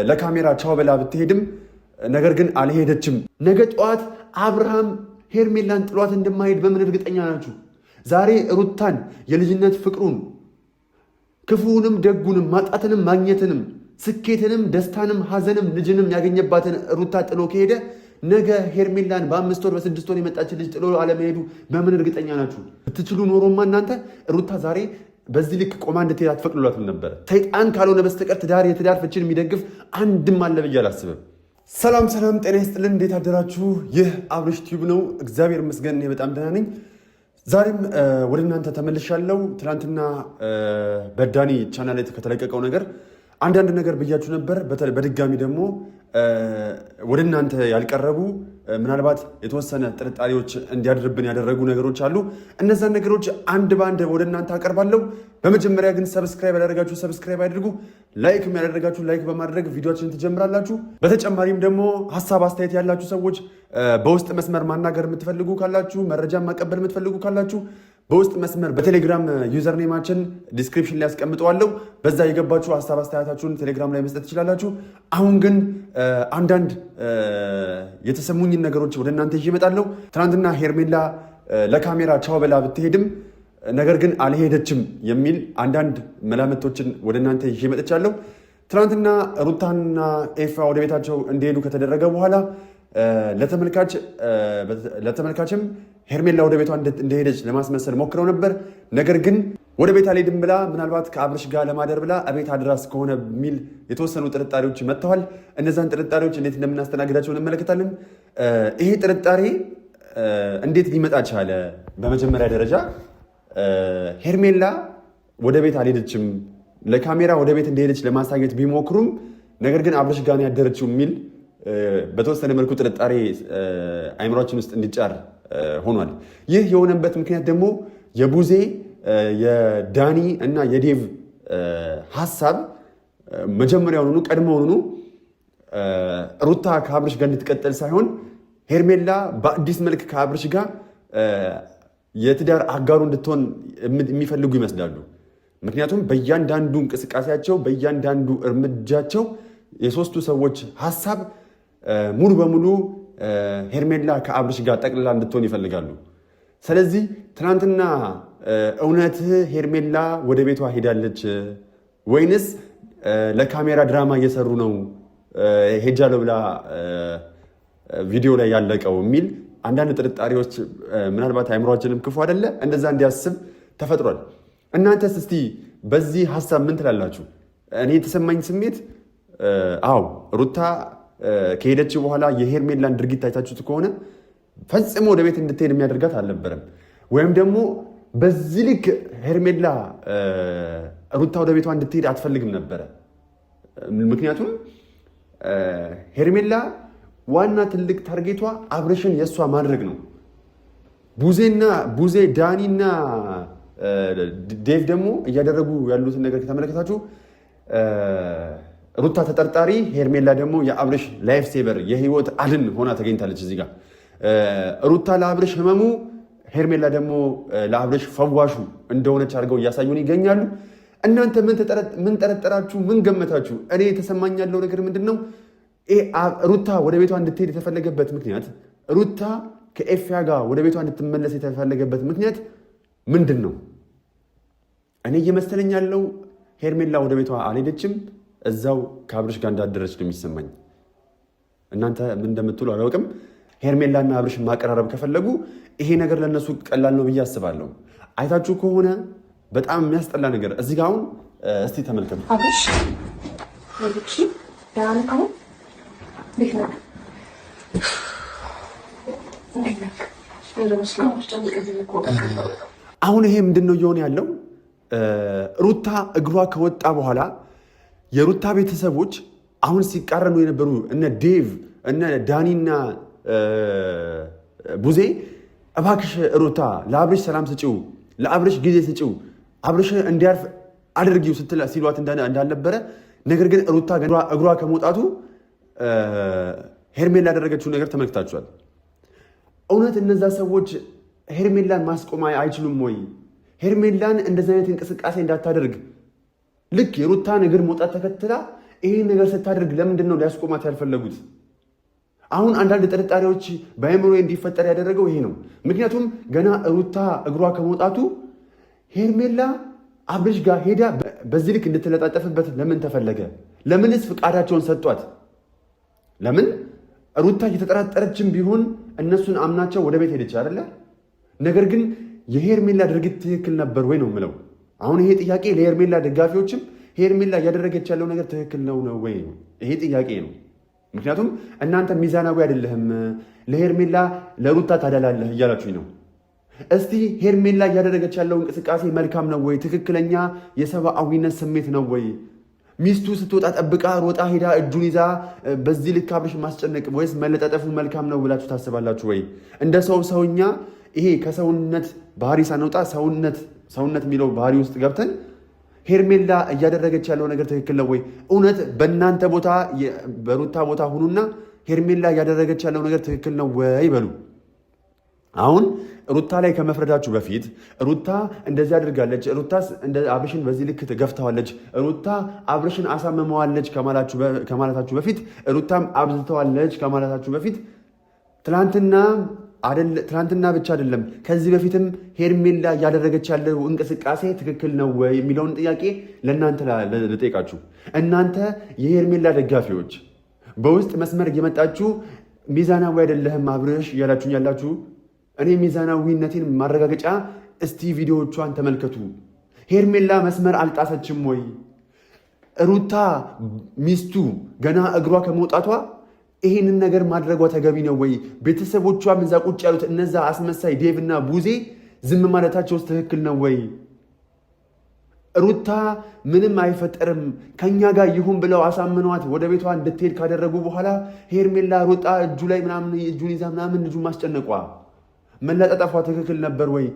ለካሜራ ቻው በላ ብትሄድም ነገር ግን አልሄደችም። ነገ ጠዋት አብርሃም ሄርሜላን ጥሏት እንደማይሄድ በምን እርግጠኛ ናችሁ? ዛሬ ሩታን የልጅነት ፍቅሩን ክፉንም ደጉንም ማጣትንም ማግኘትንም ስኬትንም ደስታንም ሐዘንም ልጅንም ያገኘባትን ሩታ ጥሎ ከሄደ ነገ ሄርሜላን በ5 ወር በ6 ወር የመጣችን ልጅ ጥሎ አለመሄዱ በምን እርግጠኛ ናችሁ? ብትችሉ ኖሮማ እናንተ ሩታ ዛሬ በዚህ ልክ ቆማ እንድትሄድ አትፈቅዱላትም ነበር። ሰይጣን ካልሆነ በስተቀር የትዳር ፍቺን የሚደግፍ አንድም አለ ብዬ አላስብም። ሰላም ጤና ይስጥልን። እንዴት አደራችሁ? ይህ አብርሽ ቲዩብ ነው። እግዚአብሔር ይመስገን እኔ በጣም ደህና ነኝ። ዛሬም ወደ እናንተ ተመልሻለሁ። ትናንትና በዳኒ ቻናል ላይ ከተለቀቀው ነገር አንዳንድ ነገር ብያችሁ ነበር። በድጋሚ ደግሞ ወደ እናንተ ያልቀረቡ ምናልባት የተወሰነ ጥርጣሬዎች እንዲያድርብን ያደረጉ ነገሮች አሉ። እነዛን ነገሮች አንድ በአንድ ወደ እናንተ አቀርባለሁ። በመጀመሪያ ግን ሰብስክራይብ ያደረጋችሁ ሰብስክራይብ አድርጉ፣ ላይክ ያደረጋችሁ ላይክ በማድረግ ቪዲዮችን ትጀምራላችሁ። በተጨማሪም ደግሞ ሀሳብ አስተያየት ያላችሁ ሰዎች በውስጥ መስመር ማናገር የምትፈልጉ ካላችሁ፣ መረጃ ማቀበል የምትፈልጉ ካላችሁ በውስጥ መስመር በቴሌግራም ዩዘር ኔማችን ዲስክሪፕሽን ላይ ያስቀምጠዋለሁ። በዛ የገባችሁ ሀሳብ አስተያየታችሁን ቴሌግራም ላይ መስጠት ትችላላችሁ። አሁን ግን አንዳንድ የተሰሙኝን ነገሮች ወደ እናንተ ይዤ እመጣለሁ። ትናንትና ሄርሜላ ለካሜራ ቻው በላ ብትሄድም ነገር ግን አልሄደችም የሚል አንዳንድ መላምቶችን ወደ እናንተ ይዤ መጥቻለሁ። ትናንትና ሩታና ኤፋ ወደ ቤታቸው እንዲሄዱ ከተደረገ በኋላ ለተመልካችም ሄርሜላ ወደ ቤቷ እንደሄደች ለማስመሰል ሞክረው ነበር። ነገር ግን ወደ ቤት አልሄድም ብላ ምናልባት ከአብርሽ ጋር ለማደር ብላ እቤት አድራስ ከሆነ የሚል የተወሰኑ ጥርጣሬዎች መጥተዋል። እነዛን ጥርጣሬዎች እንዴት እንደምናስተናግዳቸው እንመለከታለን። ይሄ ጥርጣሬ እንዴት ሊመጣ ቻለ? በመጀመሪያ ደረጃ ሄርሜላ ወደ ቤት አልሄደችም፣ ለካሜራ ወደ ቤት እንደሄደች ለማሳየት ቢሞክሩም ነገር ግን አብርሽ ጋር ያደረችው የሚል በተወሰነ መልኩ ጥርጣሬ አይምሯችን ውስጥ እንዲጫር ሆኗል። ይህ የሆነበት ምክንያት ደግሞ የቡዜ የዳኒ እና የዴቭ ሀሳብ መጀመሪያውኑ ቀድሞውኑ ሩታ ከአብርሽ ጋር እንድትቀጠል ሳይሆን ሄርሜላ በአዲስ መልክ ከአብርሽ ጋር የትዳር አጋሩ እንድትሆን የሚፈልጉ ይመስላሉ። ምክንያቱም በእያንዳንዱ እንቅስቃሴያቸው በእያንዳንዱ እርምጃቸው የሶስቱ ሰዎች ሀሳብ ሙሉ በሙሉ ሄርሜላ ከአብርሽ ጋር ጠቅልላ እንድትሆን ይፈልጋሉ። ስለዚህ ትናንትና እውነት ሄርሜላ ወደ ቤቷ ሄዳለች ወይንስ ለካሜራ ድራማ እየሰሩ ነው ሄጃለሁ ብላ ቪዲዮ ላይ ያለቀው የሚል አንዳንድ ጥርጣሬዎች ምናልባት አይምሯችንም ክፉ አይደለ እንደዛ እንዲያስብ ተፈጥሯል። እናንተስ እስቲ በዚህ ሀሳብ ምን ትላላችሁ? እኔ የተሰማኝ ስሜት አዎ ሩታ ከሄደች በኋላ የሄርሜላን ድርጊት ታይታችሁት ከሆነ ፈጽሞ ወደ ቤት እንድትሄድ የሚያደርጋት አልነበረም። ወይም ደግሞ በዚህ ልክ ሄርሜላ ሩታ ወደ ቤቷ እንድትሄድ አትፈልግም ነበረ። ምክንያቱም ሄርሜላ ዋና ትልቅ ታርጌቷ አብርሽን የእሷ ማድረግ ነው። ቡዜ ዳኒና ዴቭ ደግሞ እያደረጉ ያሉትን ነገር ከተመለከታችሁ ሩታ ተጠርጣሪ፣ ሄርሜላ ደግሞ የአብርሽ ላይፍ ሴቨር የህይወት አድን ሆና ተገኝታለች። እዚህ ጋር ሩታ ለአብርሽ ህመሙ፣ ሄርሜላ ደግሞ ለአብርሽ ፈዋሹ እንደሆነች አድርገው እያሳዩን ይገኛሉ። እናንተ ምን ጠረጠራችሁ? ምን ገመታችሁ? እኔ የተሰማኝ ያለው ነገር ምንድን ነው? ሩታ ወደ ቤቷ እንድትሄድ የተፈለገበት ምክንያት፣ ሩታ ከኤፍያ ጋር ወደ ቤቷ እንድትመለስ የተፈለገበት ምክንያት ምንድን ነው? እኔ እየመሰለኝ ያለው ሄርሜላ ወደ ቤቷ አልሄደችም፣ እዛው ከአብርሽ ጋር እንዳደረች ነው የሚሰማኝ። እናንተ ምን እንደምትሉ አላውቅም። ሄርሜላና አብርሽ ማቀራረብ ከፈለጉ ይሄ ነገር ለነሱ ቀላል ነው ብዬ አስባለሁ። አይታችሁ ከሆነ በጣም የሚያስጠላ ነገር እዚህ ጋር አሁን እስቲ ተመልከቱ። አብርሽ አሁን ይሄ ምንድን ነው እየሆነ ያለው? ሩታ እግሯ ከወጣ በኋላ የሩታ ቤተሰቦች አሁን ሲቃረኑ የነበሩ እነ ዴቭ እነ ዳኒና ቡዜ እባክሽ ሩታ ለአብርሽ ሰላም ስጪው፣ ለአብርሽ ጊዜ ስጪው፣ አብርሽ እንዲያርፍ አድርጊው ሲሏት እንዳልነበረ፣ ነገር ግን ሩታ እግሯ ከመውጣቱ ሄርሜላ ያደረገችው ነገር ተመልክታችኋል። እውነት እነዛ ሰዎች ሄርሜላን ማስቆም አይችሉም ወይ? ሄርሜላን እንደዚህ አይነት እንቅስቃሴ እንዳታደርግ ልክ የሩታን እግር መውጣት ተከትላ ይህን ነገር ስታደርግ ለምንድን ነው ሊያስቆማት ያልፈለጉት? አሁን አንዳንድ ጥርጣሬዎች በአእምሮ እንዲፈጠር ያደረገው ይሄ ነው። ምክንያቱም ገና ሩታ እግሯ ከመውጣቱ ሄርሜላ አብርሽ ጋር ሄዳ በዚህ ልክ እንድትለጣጠፍበት ለምን ተፈለገ? ለምንስ ፍቃዳቸውን ሰጧት? ለምን ሩታ እየተጠራጠረችም ቢሆን እነሱን አምናቸው ወደ ቤት ሄደች አይደለ? ነገር ግን የሄርሜላ ድርጊት ትክክል ነበር ወይ ነው የምለው። አሁን ይሄ ጥያቄ ለሄርሜላ ደጋፊዎችም ሄርሜላ እያደረገች ያለው ነገር ትክክል ነው ወይ ነው ይሄ ጥያቄ ነው። ምክንያቱም እናንተ ሚዛናዊ አይደለህም፣ ለሄርሜላ ለሩታ ታደላለህ እያላችሁኝ ነው። እስቲ ሄርሜላ እያደረገች ያለው እንቅስቃሴ መልካም ነው ወይ? ትክክለኛ የሰብአዊነት ስሜት ነው ወይ? ሚስቱ ስትወጣ ጠብቃ ሮጣ ሄዳ እጁን ይዛ በዚህ ልክ አብርሽ ማስጨነቅ ወይስ መለጣጠፉ መልካም ነው ብላችሁ ታስባላችሁ ወይ? እንደ ሰውኛ ይሄ ከሰውነት ባህሪ ሳንወጣ ሰውነት የሚለው ባህሪ ውስጥ ገብተን ሄርሜላ እያደረገች ያለው ነገር ትክክል ነው ወይ? እውነት በእናንተ ቦታ በሩታ ቦታ ሁኑና ሄርሜላ እያደረገች ያለው ነገር ትክክል ነው ወይ በሉ። አሁን ሩታ ላይ ከመፍረዳችሁ በፊት ሩታ እንደዚህ አድርጋለች፣ ሩታ አብርሽን በዚህ ልክ ገፍተዋለች፣ ሩታ አብርሽን አሳምመዋለች ከማለታችሁ በፊት ሩታም አብዝተዋለች ከማለታችሁ በፊት ትናንትና ብቻ አይደለም ከዚህ በፊትም ሄርሜላ እያደረገች ያለው እንቅስቃሴ ትክክል ነው ወይ የሚለውን ጥያቄ ለእናንተ ልጠይቃችሁ። እናንተ የሄርሜላ ደጋፊዎች በውስጥ መስመር እየመጣችሁ ሚዛናዊ አይደለህም አብርሽ እያላችሁኝ ያላችሁ፣ እኔ ሚዛናዊነቴን ማረጋገጫ እስቲ ቪዲዮዎቿን ተመልከቱ። ሄርሜላ መስመር አልጣሰችም ወይ? ሩታ ሚስቱ ገና እግሯ ከመውጣቷ ይህንን ነገር ማድረጓ ተገቢ ነው ወይ? ቤተሰቦቿም እዛ ቁጭ ያሉት እነዛ አስመሳይ ዴቭ እና ቡዜ ዝም ማለታቸው ውስጥ ትክክል ነው ወይ? ሩታ ምንም አይፈጠርም ከኛ ጋር ይሁን ብለው አሳምኗት ወደ ቤቷ እንድትሄድ ካደረጉ በኋላ ሄርሜላ ሩጣ እጁ ላይ ምናምን እጁን ይዛ ምናምን ልጁ ማስጨነቋ መለጣጠፏ ትክክል ነበር ወይ?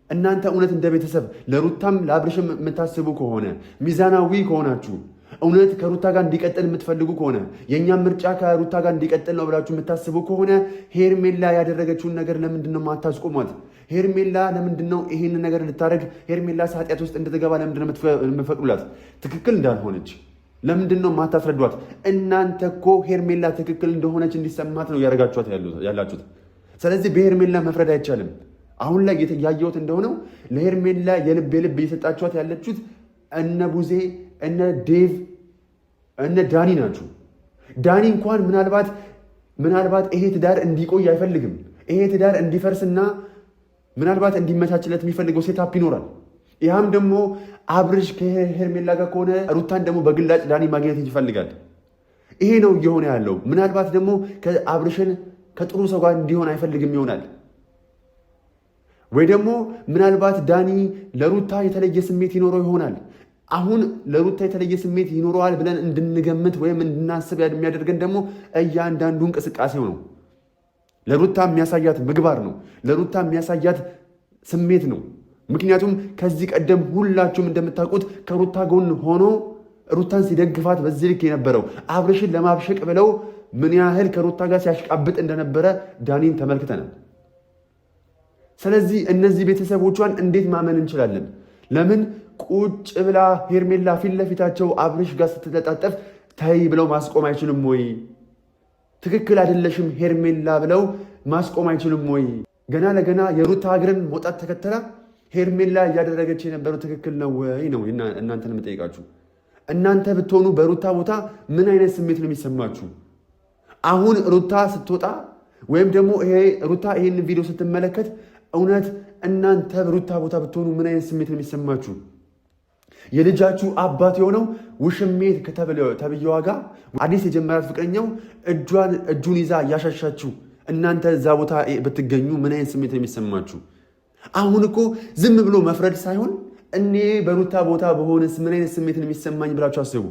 እናንተ እውነት እንደ ቤተሰብ ለሩታም ለአብርሽም የምታስቡ ከሆነ ሚዛናዊ ከሆናችሁ እውነት ከሩታ ጋር እንዲቀጥል የምትፈልጉ ከሆነ የእኛም ምርጫ ከሩታ ጋር እንዲቀጥል ነው ብላችሁ የምታስቡ ከሆነ ሄርሜላ ያደረገችውን ነገር ለምንድን ነው ማታስቆሟት? ሄርሜላ ለምንድን ነው ይህንን ነገር እንድታደርግ ሄርሜላ ኃጢአት ውስጥ እንድትገባ ለምንድን ነው የምትፈቅዱላት? ትክክል እንዳልሆነች ለምንድን ነው ማታስረዷት? እናንተ እኮ ሄርሜላ ትክክል እንደሆነች እንዲሰማት ነው ያደረጋችኋት ያላችሁት። ስለዚህ በሄርሜላ መፍረድ አይቻልም። አሁን ላይ ያየሁት እንደሆነው ለሄርሜላ የልብ እየሰጣችኋት ያለችሁት እነ ቡዜ እነ ዴቭ እነ ዳኒ ናችሁ። ዳኒ እንኳን ምናልባት ይሄ ትዳር እንዲቆይ አይፈልግም። ይሄ ትዳር እንዲፈርስና ምናልባት እንዲመቻችለት የሚፈልገው ሴታፕ ይኖራል። ያም ደግሞ አብርሽ ከሄርሜላ ጋር ከሆነ ሩታን ደግሞ በግላጭ ዳኒ ማግኘት ይፈልጋል። ይሄ ነው እየሆነ ያለው። ምናልባት ደግሞ አብርሽን ከጥሩ ሰው ጋር እንዲሆን አይፈልግም ይሆናል። ወይ ደግሞ ምናልባት ዳኒ ለሩታ የተለየ ስሜት ይኖረው ይሆናል። አሁን ለሩታ የተለየ ስሜት ይኖረዋል ብለን እንድንገምት ወይም እንድናስብ የሚያደርገን ደግሞ እያንዳንዱ እንቅስቃሴው ነው። ለሩታ የሚያሳያት ምግባር ነው። ለሩታ የሚያሳያት ስሜት ነው። ምክንያቱም ከዚህ ቀደም ሁላችሁም እንደምታውቁት ከሩታ ጎን ሆኖ ሩታን ሲደግፋት በዚህ ልክ የነበረው አብርሽን ለማብሸቅ ብለው ምን ያህል ከሩታ ጋር ሲያሽቃብጥ እንደነበረ ዳኒን ተመልክተናል። ስለዚህ እነዚህ ቤተሰቦቿን እንዴት ማመን እንችላለን? ለምን ቁጭ ብላ ሄርሜላ ፊት ለፊታቸው አብርሽ ጋር ስትለጣጠፍ ተይ ብለው ማስቆም አይችልም ወይ? ትክክል አይደለሽም ሄርሜላ ብለው ማስቆም አይችልም ወይ? ገና ለገና የሩታ እግርን መውጣት ተከተላ ሄርሜላ እያደረገች የነበረው ትክክል ነው ወይ ነው እናንተን የምጠይቃችሁ። እናንተ ብትሆኑ በሩታ ቦታ ምን አይነት ስሜት ነው የሚሰማችሁ? አሁን ሩታ ስትወጣ ወይም ደግሞ ሩታ ይሄን ቪዲዮ ስትመለከት እውነት እናንተ በሩታ ቦታ ብትሆኑ ምን አይነት ስሜት ነው የሚሰማችሁ? የልጃችሁ አባት የሆነው ውሽሜት ተብዬዋ ጋር አዲስ የጀመራት ፍቅረኛው እጁን ይዛ እያሻሻችሁ እናንተ እዛ ቦታ ብትገኙ ምን አይነት ስሜት ነው የሚሰማችሁ? አሁን እኮ ዝም ብሎ መፍረድ ሳይሆን እኔ በሩታ ቦታ በሆነስ ምን አይነት ስሜት ነው የሚሰማኝ ብላችሁ አስቡ።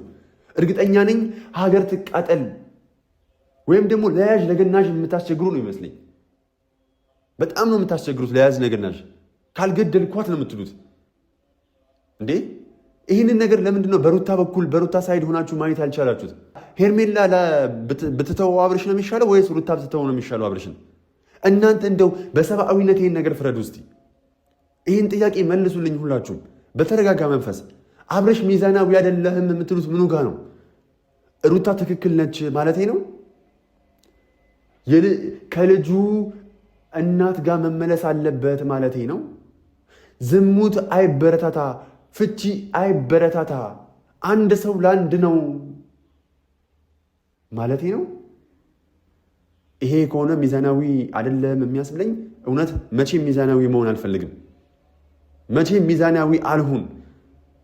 እርግጠኛ ነኝ ሀገር ትቃጠል ወይም ደግሞ ለያዥ ለገናዥ የምታስቸግሩ ነው ይመስለኝ። በጣም ነው የምታስቸግሩት። ለያዥ ለገናዥ ካልገደልኳት ነው የምትሉት እንዴ? ይህንን ነገር ለምንድን ነው በሩታ በኩል በሩታ ሳይድ ሆናችሁ ማየት ያልቻላችሁት? ሄርሜላ ብትተወው አብርሽ ነው የሚሻለው ወይስ ሩታ ብትተወው ነው የሚሻለው አብርሽን? እናንተ እንደው በሰብአዊነት ይህን ነገር ፍረዱ እስቲ። ይህን ጥያቄ መልሱልኝ ሁላችሁም በተረጋጋ መንፈስ። አብርሽ ሚዛናዊ አይደለህም የምትሉት ምኑ ጋ ነው? ሩታ ትክክል ነች ማለቴ ነው። ከልጁ እናት ጋር መመለስ አለበት ማለቴ ነው። ዝሙት አይበረታታ፣ ፍቺ አይበረታታ፣ አንድ ሰው ለአንድ ነው ማለቴ ነው። ይሄ ከሆነ ሚዛናዊ አይደለም የሚያስብለኝ። እውነት መቼም ሚዛናዊ መሆን አልፈልግም። መቼም ሚዛናዊ አልሁን።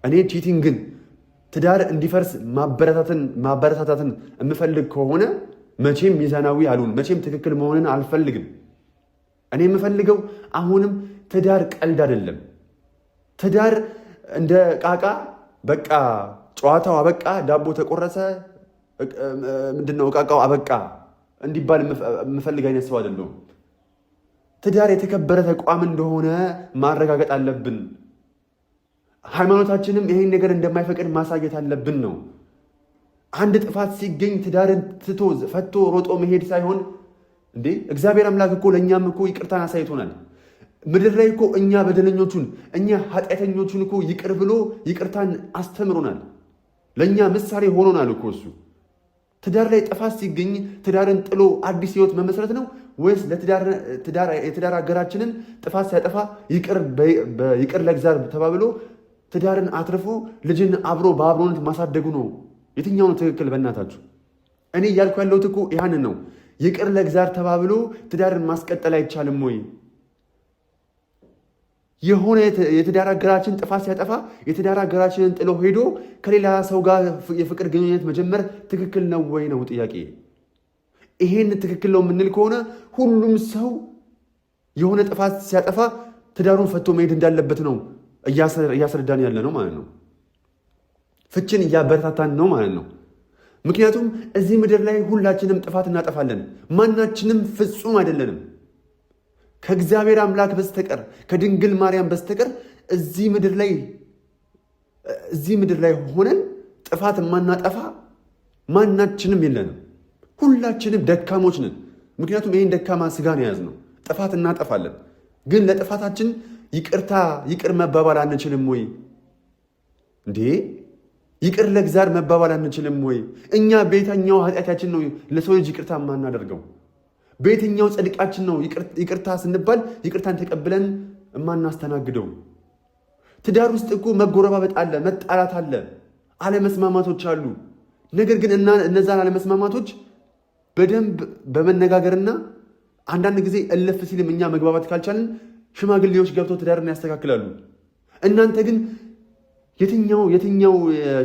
እኔ ቺቲንግን ትዳር እንዲፈርስ ማበረታታትን የምፈልግ ከሆነ መቼም ሚዛናዊ አልሁን። መቼም ትክክል መሆንን አልፈልግም። እኔ የምፈልገው አሁንም ትዳር ቀልድ አይደለም። ትዳር እንደ ቃቃ በቃ ጨዋታው አበቃ፣ ዳቦ ተቆረሰ፣ ምንድነው ቃቃው አበቃ እንዲባል የምፈልግ አይነት ሰው አይደለሁም። ትዳር የተከበረ ተቋም እንደሆነ ማረጋገጥ አለብን። ሃይማኖታችንም ይሄን ነገር እንደማይፈቅድ ማሳየት አለብን ነው። አንድ ጥፋት ሲገኝ ትዳርን ትቶ ፈቶ ሮጦ መሄድ ሳይሆን እንዴ እግዚአብሔር አምላክ እኮ ለእኛም እኮ ይቅርታን አሳይቶናል። ምድር ላይ እኮ እኛ በደለኞቹን እኛ ኃጢአተኞቹን እኮ ይቅር ብሎ ይቅርታን አስተምሮናል። ለእኛ ምሳሌ ሆኖናል እኮ እሱ። ትዳር ላይ ጥፋት ሲገኝ ትዳርን ጥሎ አዲስ ህይወት መመስረት ነው ወይስ የትዳር አገራችንን ጥፋት ሲያጠፋ ይቅር ለእግዚአብሔር ተባብሎ ትዳርን አትርፎ ልጅን አብሮ በአብሮነት ማሳደጉ ነው? የትኛው ነው ትክክል? በእናታችሁ እኔ እያልኩ ያለሁት እኮ ያንን ነው። ይቅር ለእግዚአብሔር ተባብሎ ትዳርን ማስቀጠል አይቻልም ወይ? የሆነ የትዳር አገራችን ጥፋት ሲያጠፋ የትዳር አገራችንን ጥሎ ሄዶ ከሌላ ሰው ጋር የፍቅር ግንኙነት መጀመር ትክክል ነው ወይ ነው ጥያቄ። ይሄን ትክክል ነው የምንል ከሆነ ሁሉም ሰው የሆነ ጥፋት ሲያጠፋ ትዳሩን ፈቶ መሄድ እንዳለበት ነው እያስረዳን ያለ ነው ማለት ነው። ፍችን እያበረታታን ነው ማለት ነው። ምክንያቱም እዚህ ምድር ላይ ሁላችንም ጥፋት እናጠፋለን። ማናችንም ፍጹም አይደለንም። ከእግዚአብሔር አምላክ በስተቀር ከድንግል ማርያም በስተቀር እዚህ ምድር ላይ ሆነን ጥፋት የማናጠፋ ማናችንም የለንም። ሁላችንም ደካሞች ነን። ምክንያቱም ይህን ደካማ ስጋን የያዝነው ጥፋት እናጠፋለን። ግን ለጥፋታችን ይቅር መባባል አንችልም ወይ እንዴ? ይቅር ለእግዚአብሔር መባባል አንችልም ወይ? እኛ በየትኛው ኃጢአታችን ነው ለሰው ልጅ ይቅርታ የማናደርገው? በየትኛው ጽድቃችን ነው ይቅርታ ስንባል ይቅርታን ተቀብለን የማናስተናግደው? ትዳር ውስጥ እኮ መጎረባበጥ አለ፣ መጣላት አለ፣ አለመስማማቶች አሉ። ነገር ግን እነዛን አለመስማማቶች በደንብ በመነጋገርና አንዳንድ ጊዜ እልፍ ሲልም እኛ መግባባት ካልቻልን ሽማግሌዎች ገብተው ትዳርን ያስተካክላሉ። እናንተ ግን የትኛው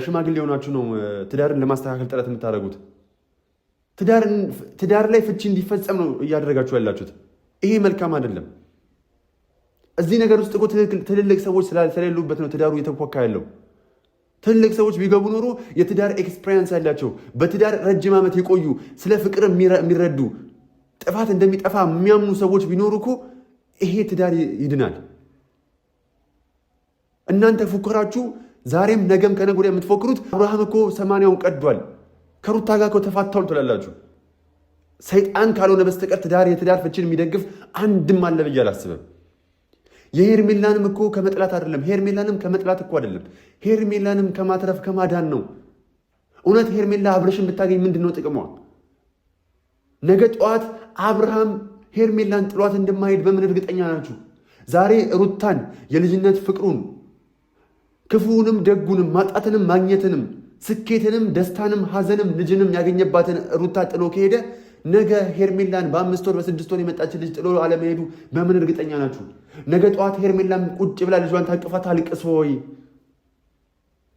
ሽማግሌ ሆናችሁ ነው ትዳርን ለማስተካከል ጥረት የምታደርጉት? ትዳር ላይ ፍቺ እንዲፈጸም ነው እያደረጋችሁ ያላችሁት። ይሄ መልካም አይደለም። እዚህ ነገር ውስጥ እኮ ትልልቅ ሰዎች ስለሌሉበት ነው ትዳሩ እየተኳካ ያለው። ትልልቅ ሰዎች ቢገቡ ኖሮ የትዳር ኤክስፔሪንስ ያላቸው በትዳር ረጅም ዓመት የቆዩ ስለ ፍቅር የሚረዱ ጥፋት እንደሚጠፋ የሚያምኑ ሰዎች ቢኖሩ እኮ ይሄ ትዳር ይድናል። እናንተ ፉከራችሁ ዛሬም ነገም ከነገ ወዲያ የምትፎክሩት አብርሃም እኮ 80ውን ቀዷል ከሩታ ጋር እኮ ተፋታውን ትላላችሁ። ሰይጣን ካልሆነ በስተቀር የትዳር ፍቺን የሚደግፍ አንድም አለ ብዬ አላስብም። የሄርሜላንም እኮ ከመጥላት አይደለም። ሄርሜላንም ከመጥላት እኮ አይደለም። ሄርሜላንም ከማትረፍ ከማዳን ነው። እውነት ሄርሜላ አብርሽን ብታገኝ ምንድን ነው ጥቅሟ? ነገ ጠዋት አብርሃም ሄርሜላን ጥሏት እንደማይሄድ በምን እርግጠኛ ናችሁ? ዛሬ ሩታን የልጅነት ፍቅሩን ክፉንም ደጉንም ማጣትንም ማግኘትንም ስኬትንም ደስታንም ሐዘንም ልጅንም ያገኘባትን ሩታ ጥሎ ከሄደ ነገ ሄርሜላን በ5 ወር በ6 ወር የመጣችን ልጅ ጥሎ አለመሄዱ በምን እርግጠኛ ናችሁ? ነገ ጠዋት ሄርሜላን ቁጭ ብላ ልጇን ታቅፋት አልቅስ ወይ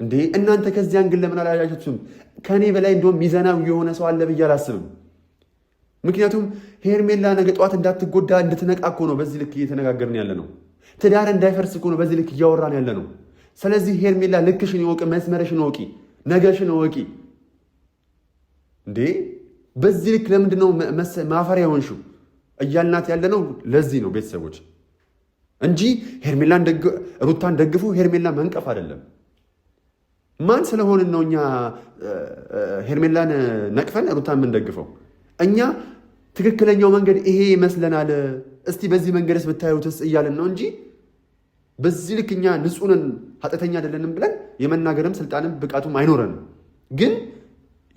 እንዴ? እናንተ ከዚያን ግን ለምን አላያችሁትም? ከኔ በላይ እንደውም ሚዛናዊ የሆነ ሰው አለ ብዬ አላስብም። ምክንያቱም ሄርሜላ ነገ ጠዋት እንዳትጎዳ እንድትነቃ እኮ ነው በዚህ ልክ እየተነጋገርን ያለ ነው። ትዳር እንዳይፈርስ እኮ ነው በዚህ ልክ እያወራን ያለ ነው። ስለዚህ ሄርሜላ ልክሽን ይወቅ፣ መስመርሽን ወቂ፣ ነገሽን ወቂ። እንዴ በዚህ ልክ ለምንድነው ማፈሪያ ሆንሽው እያልናት ያለ ነው። ለዚህ ነው ቤተሰቦች እንጂ ሩታን ደግፉ ሄርሜላን መንቀፍ አይደለም። ማን ስለሆንን ነው እኛ ሄርሜላን ነቅፈን ሩታን የምንደግፈው? እኛ ትክክለኛው መንገድ ይሄ ይመስለናል፣ እስቲ በዚህ መንገድስ ብታዩትስ እያልን ነው እንጂ በዚህ ልክ እኛ ንጹህ ነን ኃጢአተኛ አይደለንም ብለን የመናገርም ስልጣንም ብቃቱም አይኖረንም። ግን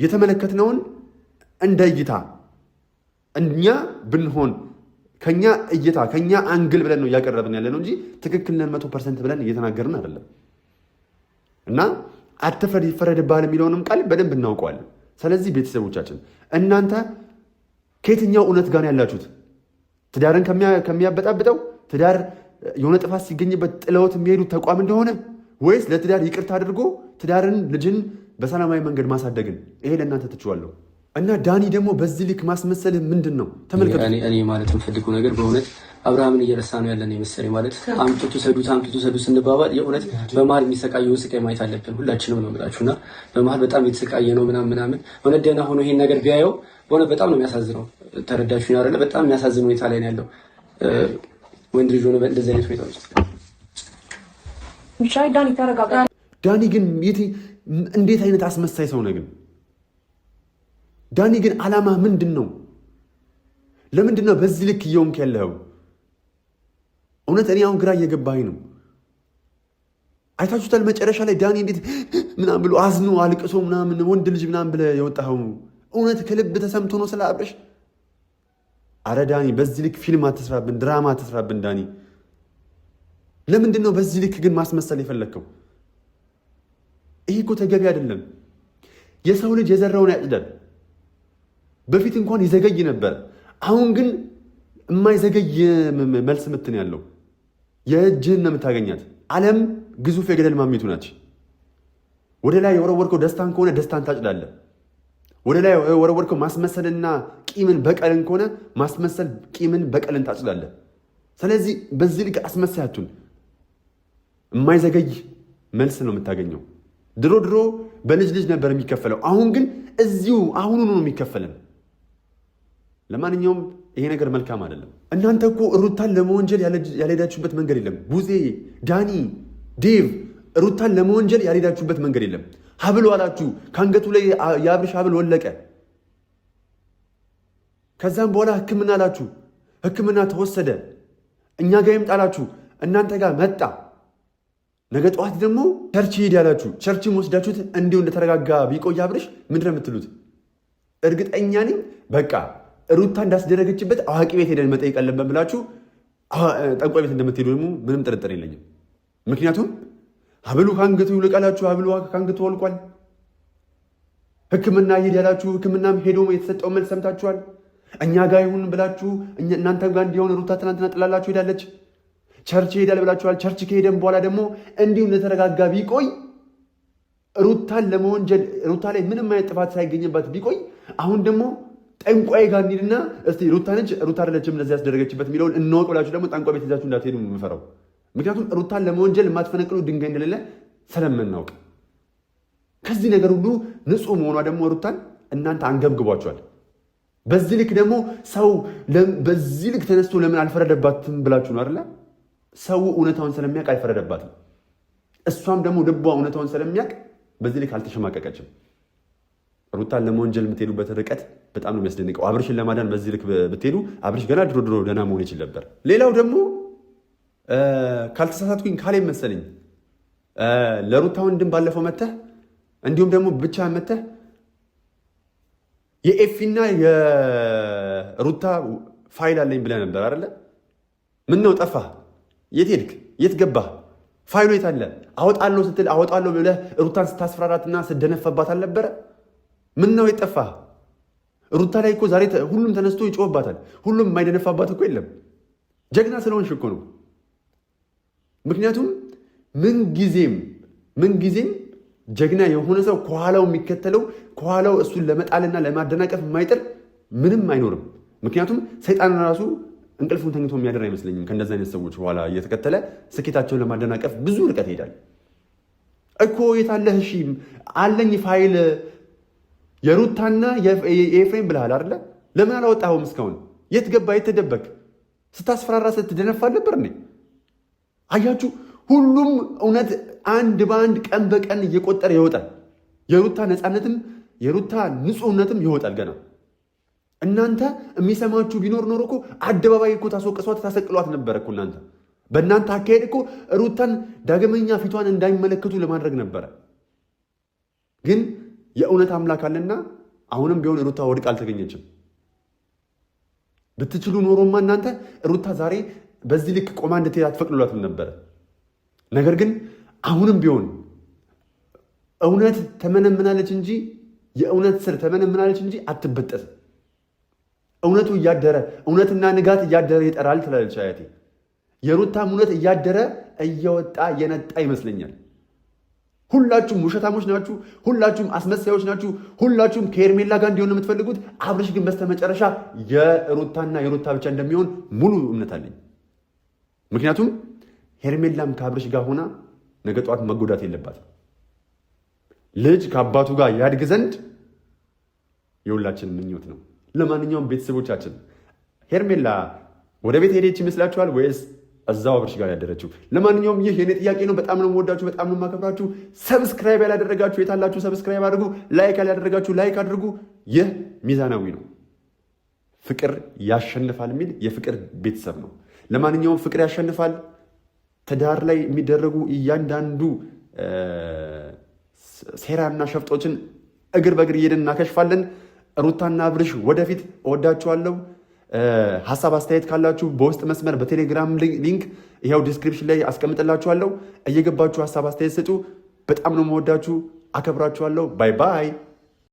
የተመለከትነውን እንደ እይታ እኛ ብንሆን ከኛ እይታ ከኛ አንግል ብለን ነው እያቀረብን ያለ ነው እንጂ ትክክል ነን 100% ብለን እየተናገርን አይደለም። እና አትፍረድ ይፈረድብሃል የሚለውንም ቃል በደንብ እናውቀዋለን። ስለዚህ ቤተሰቦቻችን እናንተ ከየትኛው እውነት ጋር ያላችሁት? ትዳርን ከሚያበጣብጠው ትዳር የሆነ ጥፋት ሲገኝበት ጥለውት የሚሄዱት ተቋም እንደሆነ ወይስ ለትዳር ይቅርታ አድርጎ ትዳርን ልጅን በሰላማዊ መንገድ ማሳደግን? ይሄ ለእናንተ ትችዋለሁ። እና ዳኒ ደግሞ በዚህ ልክ ማስመሰል ምንድን ነው? ተመልከቱ። እኔ ማለት የምፈልገው ነገር በእውነት አብርሃምን እየረሳ ነው ያለን የመሰለኝ። ማለት አምጥቱ ሰዱት ስንባባል የእውነት በመሀል የሚሰቃየውን ስቃይ ማየት አለብን ሁላችንም ነው የምላችሁ። እና በመሀል በጣም የተሰቃየ ነው ምናምን እውነት ደህና ሆኖ ይሄን ነገር ቢያየው በእውነት በጣም ነው የሚያሳዝነው። ተረዳችሁ አይደለ? በጣም የሚያሳዝን ሁኔታ ላይ ነው ያለው ወንድ ልጅ ሆነ እንደዚህ አይነት ሁኔታ ውስጥ። ዳኒ ተረጋጋ። ዳኒ ግን እንዴት አይነት አስመሳይ ሰው ነው ግን? ዳኒ ግን ዓላማ ምንድን ነው? ለምንድን ነው በዚህ ልክ እየሆንክ ያለኸው? እውነት እኔ አሁን ግራ እየገባኝ ነው። አይታችሁታል መጨረሻ ላይ ዳኒ እንዴት ምናምን ብሎ አዝኖ አልቅሶ ምናምን ወንድ ልጅ ምናምን ብለህ የወጣኸው እውነት ከልብ ተሰምቶ ነው ስለ አብርሽ? አረ ዳኒ በዚህ ልክ ፊልም አትስራብን፣ ድራማ አትስራብን ዳኒ። ለምንድን ነው በዚህ ልክ ግን ማስመሰል የፈለግከው? ይሄ እኮ ተገቢ አይደለም። የሰው ልጅ የዘራውን ያጭዳል። በፊት እንኳን ይዘገይ ነበር። አሁን ግን የማይዘገይ መልስ ምትን ያለው የእጅህን ነው የምታገኛት። ዓለም ግዙፍ የገደል ማሚቱ ናች። ወደ ላይ የወረወርከው ደስታን ከሆነ ደስታን ታጭዳለህ። ወደ ላይ የወረወርከው ማስመሰልና ቂምን በቀልን ከሆነ ማስመሰል ቂምን በቀልን ታጭዳለህ። ስለዚህ በዚህ ልክ አስመሳያችሁን የማይዘገይ መልስ ነው የምታገኘው። ድሮ በልጅ ልጅ ነበር የሚከፈለው። አሁን ግን እዚሁ አሁኑኑ ነው የሚከፈለን። ለማንኛውም ይሄ ነገር መልካም አይደለም። እናንተ እኮ ሩታን ለመወንጀል ያልሄዳችሁበት መንገድ የለም። ቡዜ፣ ዳኒ፣ ዴቭ ሩታን ለመወንጀል ያልሄዳችሁበት መንገድ የለም። ሀብል አላችሁ፣ ከአንገቱ ላይ የአብርሽ ሀብል ወለቀ። ከዛም በኋላ ሕክምና አላችሁ፣ ሕክምና ተወሰደ። እኛ ጋር ይምጣላችሁ፣ እናንተ ጋር መጣ። ነገ ጠዋት ደግሞ ቸርች ሂድ ያላችሁ ቸርችም ወስዳችሁት እንዲሁ እንደተረጋጋ ቢቆይ አብርሽ ምንድን ነው የምትሉት? እርግጠኛ ነኝ በቃ ሩታ እንዳስደረገችበት አዋቂ ቤት ሄደን መጠየቅ አለብን ብላችሁ ጠንቋይ ቤት እንደምትሄዱ ደግሞ ምንም ጥርጥር የለኝም። ምክንያቱም ሀብሉ ከአንገቱ ይውልቃላችሁ፣ ሀብሉ ከአንገቱ ወልቋል። ሕክምና ሂድ ያላችሁ ሕክምናም ሄዶ የተሰጠው መልስ ሰምታችኋል። እኛ ጋር ይሁን ብላችሁ እናንተ ጋር እንዲሆን ሩታ ትናንትና ጥላላችሁ ሄዳለች። ቸርች ሄዳል ብላችኋል። ቸርች ከሄደን በኋላ ደግሞ እንዲሁ እንደተረጋጋ ቢቆይ ሩታን ለመወንጀል ሩታ ላይ ምንም አይነት ጥፋት ሳይገኝባት ቢቆይ አሁን ደግሞ ጠንቋይ ጋር እንሂድና እስቲ ሩታ ነች ሩታ አይደለችም እንደዚህ ያስደረገችበት የሚለውን እንወቅ ብላችሁ ደግሞ ጠንቋይ ቤት ይዛችሁ እንዳትሄዱ የምፈራው። ምክንያቱም ሩታን ለመወንጀል የማትፈነቅሉ ድንጋይ እንደሌለ ስለምናውቅ ከዚህ ነገር ሁሉ ንጹሕ መሆኗ ደግሞ ሩታን እናንተ አንገብግቧቸዋል። በዚህ ልክ ደግሞ ሰው በዚህ ልክ ተነስቶ ለምን አልፈረደባትም ብላችሁ ነው አይደለ? ሰው እውነታውን ስለሚያውቅ አይፈረደባትም። እሷም ደግሞ ልቧ እውነታውን ስለሚያውቅ በዚህ ልክ አልተሸማቀቀችም። ሩታን ለመወንጀል የምትሄዱበት ርቀት በጣም ነው የሚያስደንቀው። አብርሽን ለማዳን በዚህ ልክ ብትሄዱ አብርሽ ገና ድሮ ደህና መሆን ይችል ነበር። ሌላው ደግሞ ካልተሳሳትኩኝ ካሌብ መሰለኝ ለሩታ ወንድም ባለፈው መተህ እንዲሁም ደግሞ ብቻ መተህ የኤፊና የሩታ ፋይል አለኝ ብለህ ነበር አይደለ? ምን ነው ጠፋህ? የት ሄድክ? የት ገባህ? ፋይሉ የት አለ? አወጣለሁ ስትል አወጣለሁ ብለህ ሩታን ስታስፈራራትና ስደነፈባት አልነበረ? ምን ነው የጠፋህ? ሩታ ላይ እኮ ዛሬ ሁሉም ተነስቶ ይጮህባታል። ሁሉም የማይደነፋባት እኮ የለም። ጀግና ስለሆንሽ እኮ ነው። ምክንያቱም ምንጊዜም ጀግና የሆነ ሰው ከኋላው የሚከተለው ከኋላው እሱን ለመጣልና ለማደናቀፍ የማይጥር ምንም አይኖርም። ምክንያቱም ሰይጣን ራሱ እንቅልፉን ተኝቶ የሚያደር አይመስለኝም። ከእንደዚህ አይነት ሰዎች ኋላ እየተከተለ ስኬታቸውን ለማደናቀፍ ብዙ ርቀት ይሄዳል እኮ። የታለህ? እሺ አለኝ ፋይል የሩታና የኤፍሬም ብለሃል አይደለ? ለምን አላወጣኸውም እስካሁን? የት ገባ? የት ተደበቅ? ስታስፈራራ ስትደነፋ ነበር እንዴ? አያችሁ፣ ሁሉም እውነት አንድ በአንድ ቀን በቀን እየቆጠረ ይወጣል። የሩታ ነፃነትም የሩታ ንጹህነትም ይወጣል ገና። እናንተ የሚሰማችሁ ቢኖር ኖሮ እኮ አደባባይ እኮ ታስወቅሷት ታሰቅሏት ነበረ እኮ። እናንተ በእናንተ አካሄድ እኮ ሩታን ዳግመኛ ፊቷን እንዳይመለከቱ ለማድረግ ነበረ። ግን የእውነት አምላክ አለና አሁንም ቢሆን ሩታ ወድቃ አልተገኘችም። ብትችሉ ኖሮማ እናንተ ሩታ ዛሬ በዚህ ልክ ቆማ እንድትሄድ አትፈቅዱላትም ነበረ። ነገር ግን አሁንም ቢሆን እውነት ተመነምናለች እንጂ የእውነት ስር ተመነምናለች እንጂ አትበጠስም። እውነቱ እያደረ እውነትና ንጋት እያደረ ይጠራል ትላለች አያቴ። የሩታም እውነት እያደረ እየወጣ የነጣ ይመስለኛል። ሁላችሁም ውሸታሞች ናችሁ፣ ሁላችሁም አስመሳዮች ናችሁ፣ ሁላችሁም ከሄርሜላ ጋር እንዲሆን የምትፈልጉት። አብርሽ ግን በስተመጨረሻ የሩታና የሩታ ብቻ እንደሚሆን ሙሉ እምነት አለኝ። ምክንያቱም ሄርሜላም ከአብርሽ ጋር ሆና ነገ ጠዋት መጎዳት የለባትም። ልጅ ከአባቱ ጋር ያድግ ዘንድ የሁላችን ምኞት ነው። ለማንኛውም ቤተሰቦቻችን ሄርሜላ ወደ ቤት ሄደች ይመስላችኋል ወይስ እዛው አብርሽ ጋር ያደረችው? ለማንኛውም ይህ የኔ ጥያቄ ነው። በጣም ነው የምወዳችሁ፣ በጣም ነው የማከብራችሁ። ሰብስክራይብ ያላደረጋችሁ የታላችሁ ሰብስክራይብ አድርጉ። ላይክ ያላደረጋችሁ ላይክ አድርጉ። ይህ ሚዛናዊ ነው። ፍቅር ያሸንፋል የሚል የፍቅር ቤተሰብ ነው። ለማንኛውም ፍቅር ያሸንፋል። ትዳር ላይ የሚደረጉ እያንዳንዱ ሴራና ሸፍጦችን እግር በእግር እየሄድን እናከሽፋለን። ሩታና አብርሽ ወደፊት እወዳችኋለሁ። ሀሳብ አስተያየት ካላችሁ በውስጥ መስመር በቴሌግራም ሊንክ ይኸው ዲስክሪፕሽን ላይ አስቀምጥላችኋለሁ። እየገባችሁ ሀሳብ አስተያየት ስጡ። በጣም ነው መወዳችሁ፣ አከብራችኋለሁ። ባይ ባይ።